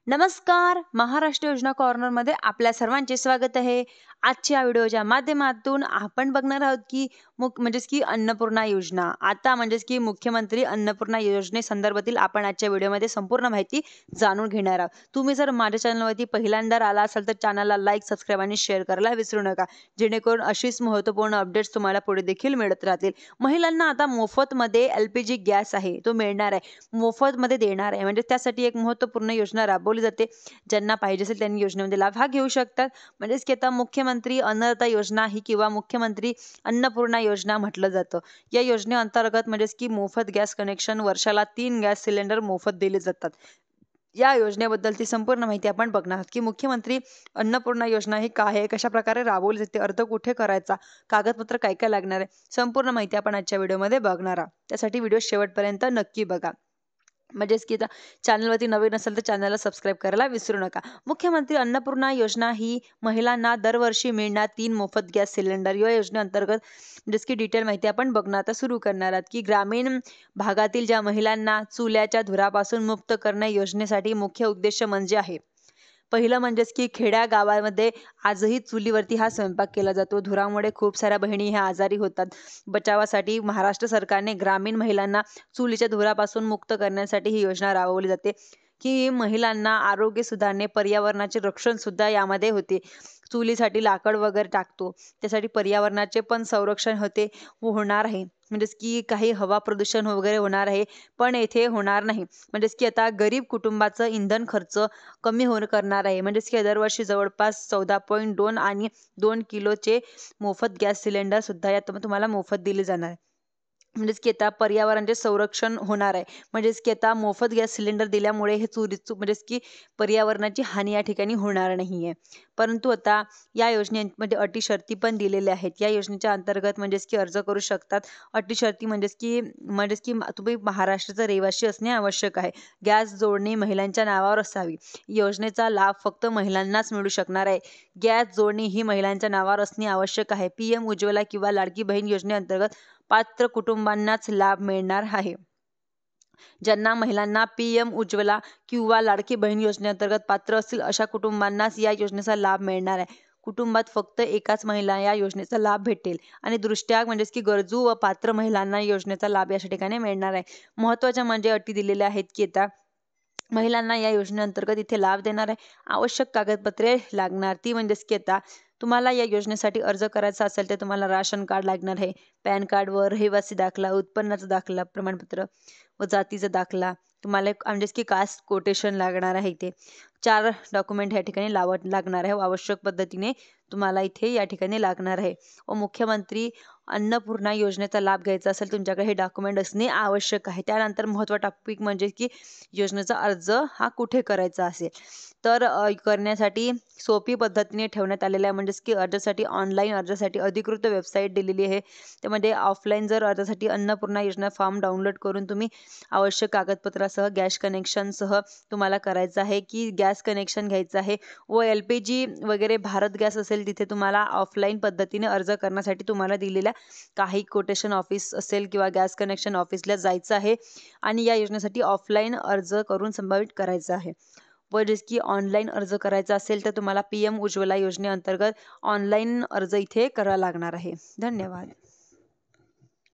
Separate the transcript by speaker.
Speaker 1: नमस्कार. महाराष्ट्र योजना कॉर्नरमध्ये आपल्या सर्वांचे स्वागत आहे. आजच्या व्हिडिओच्या माध्यमातून आपण बघणार आहोत की म्हणजेच की अन्नपूर्णा योजना. आता म्हणजेच की मुख्यमंत्री अन्नपूर्णा योजनेसंदर्भातील आपण आजच्या व्हिडिओमध्ये संपूर्ण माहिती जाणून घेणार आहोत. तुम्ही जर माझ्या चॅनलवरती पहिल्यांदा आला असाल तर चॅनलला लाईक, सबस्क्राईब आणि शेअर करायला विसरू नका. जेणेकरून अशीच महत्त्वपूर्ण अपडेट्स तुम्हाला पुढे देखील मिळत राहतील. महिलांना आता मोफतमध्ये LPG गॅस आहे तो मिळणार आहे. मोफतमध्ये देणार आहे. म्हणजे त्यासाठी एक महत्त्वपूर्ण योजना राबवली जाते. ज्यांना पाहिजे असेल त्यांनी योजनेमध्ये लाभ घेऊ शकतात. म्हणजेच की आता मुख्यमंत्री अन्नदाता योजना ही किंवा मुख्यमंत्री अन्नपूर्णा योजना म्हटलं जातं. या योजनेअंतर्गत म्हणजेच की मोफत गॅस कनेक्शन वर्षाला 3 गॅस सिलेंडर मोफत दिले जातात. या योजनेबद्दलची संपूर्ण माहिती आपण बघणार आहोत की मुख्यमंत्री अन्नपूर्णा योजना ही काय आहे, कशा प्रकारे राबवली जाते, अर्ज कुठे करायचा, कागदपत्र काय काय लागणार आहे, संपूर्ण माहिती आपण आजच्या व्हिडिओमध्ये बघणार आहोत. त्यासाठी व्हिडिओ शेवटपर्यंत नक्की बघा. म्हणजेच की चॅनलवरती नवीन असेल तर चॅनलला सबस्क्राईब करायला विसरू नका. मुख्यमंत्री अन्नपूर्णा योजना ही महिलांना दरवर्षी मिळणार 3 मोफत गॅस सिलेंडर या योजनेअंतर्गत म्हणजेच की डिटेल माहिती आपण बघणार आता सुरू करणार आहात की ग्रामीण भागातील ज्या महिलांना चुल्याच्या धुरापासून मुक्त करणे योजनेसाठी मुख्य उद्देश म्हणजे आहे. पहिलं म्हणजेच की खेड्या गावामध्ये आजही चुलीवरती हा स्वयंपाक केला जातो. धुरामुळे खूप साऱ्या बहिणी ह्या आजारी होतात. बचावासाठी महाराष्ट्र सरकारने ग्रामीण महिलांना चुलीच्या धुरापासून मुक्त करण्यासाठी ही योजना राबवली जाते की महिलांना आरोग्य सुधारणे, पर्यावरणाचे रक्षण सुद्धा यामध्ये होते. चुलीसाठी लाकड वगैरे टाकतो त्यासाठी पर्यावरणाचे पण संरक्षण होणार आहे. म्हणजेच की काही हवा प्रदूषण वगैरे होणार आहे पण येथे होणार नाही. म्हणजेच की आता गरीब कुटुंबाचं इंधन खर्च कमी करणार आहे. म्हणजेच की दरवर्षी जवळपास 14.2 आणि 2 किलोचे मोफत गॅस सिलेंडर सुद्धा यात तुम्हाला मोफत दिले जाणार आहे. म्हणजेच की आता पर्यावरणाचे संरक्षण होणार आहे. म्हणजेच की आता मोफत गॅस सिलेंडर दिल्यामुळे हे म्हणजेच की पर्यावरणाची हानी या ठिकाणी होणार नाहीये. परंतु आता या योजनेमध्ये अटी शर्ती पण दिलेल्या आहेत. या योजनेच्या अंतर्गत म्हणजेच की अर्ज करू शकतात. अटी शर्ती म्हणजेच की तुम्ही महाराष्ट्राचा रहिवासी असणे आवश्यक आहे. गॅस जोडणी महिलांच्या नावावर असावी. योजनेचा लाभ फक्त महिलांनाच मिळू शकणार आहे. गॅस जोडणी ही महिलांच्या नावावर असणे आवश्यक आहे. PM उज्ज्वला किंवा लाडकी बहीण योजनेअंतर्गत पात्र कुटुंबांनाच लाभ मिळणार आहे. ज्यांना महिलांना PM उज्ज्वला किंवा लाडकी बहीण योजनेअंतर्गत पात्र असतील अशा कुटुंबांनाच या योजनेचा लाभ मिळणार आहे. कुटुंबात फक्त एकाच महिला या योजनेचा लाभ भेटेल आणि दृष्ट्या म्हणजेच की गरजू व पात्र महिलांना योजनेचा लाभ या ठिकाणी मिळणार आहे. महत्त्वाच्या म्हणजे अटी दिलेल्या आहेत की आता महिलांना या योजनेअंतर्गत इथे लाभ देणार आहे. आवश्यक कागदपत्रे लागणार ती म्हणजेच की आता तुम्हाला या योजनेसाठी अर्ज करायचा असेल तर तुम्हाला राशन कार्ड लागणार आहे. पॅन कार्डवर रहिवासी दाखला, उत्पन्नाचा दाखला, प्रमाणपत्र व जातीचा दाखला, तुम्हाला म्हणजेच की कास्ट कोटेशन लागणार आहे. इथे 4 डॉक्युमेंट या ठिकाणी लागणार आहे. आवश्यक पद्धतीने तुम्हाला इथे या ठिकाणी लागणार आहे. व मुख्यमंत्री अन्नपूर्णा योजनेचा लाभ घ्यायचा असेल तुमच्याकडे हे डॉक्युमेंट असणे आवश्यक आहे. त्यानंतर महत्त्वाचा टॉपिक म्हणजे की योजनेचा अर्ज हा कुठे करायचा असेल तर करण्यासाठी सोपी पद्धतीने ठेवण्यात आलेल्या आहे. म्हणजेच की अर्जासाठी ऑनलाईन अर्जासाठी अधिकृत वेबसाईट दिलेली आहे. त्यामध्ये ऑफलाईन जर अर्जासाठी अन्नपूर्णा योजना फॉर्म डाउनलोड करून तुम्ही आवश्यक कागदपत्रासह गॅस कनेक्शनसह तुम्हाला करायचं आहे की गॅस कनेक्शन घ्यायचं आहे. व LPG वगैरे भारत गॅस असेल तिथे तुम्हाला ऑफलाईन पद्धतीने अर्ज करण्यासाठी तुम्हाला दिलेल्या काही कोटेशन ऑफिस असेल किंवा गॅस कनेक्शन ऑफिसला जायचं आहे आणि या योजनेसाठी ऑफलाईन अर्ज करून संभावित करायचं आहे. व जसं की ऑनलाईन अर्ज करायचा असेल तर तुम्हाला PM उज्ज्वला योजनेअंतर्गत ऑनलाईन अर्ज इथे करावा लागणार आहे. धन्यवाद.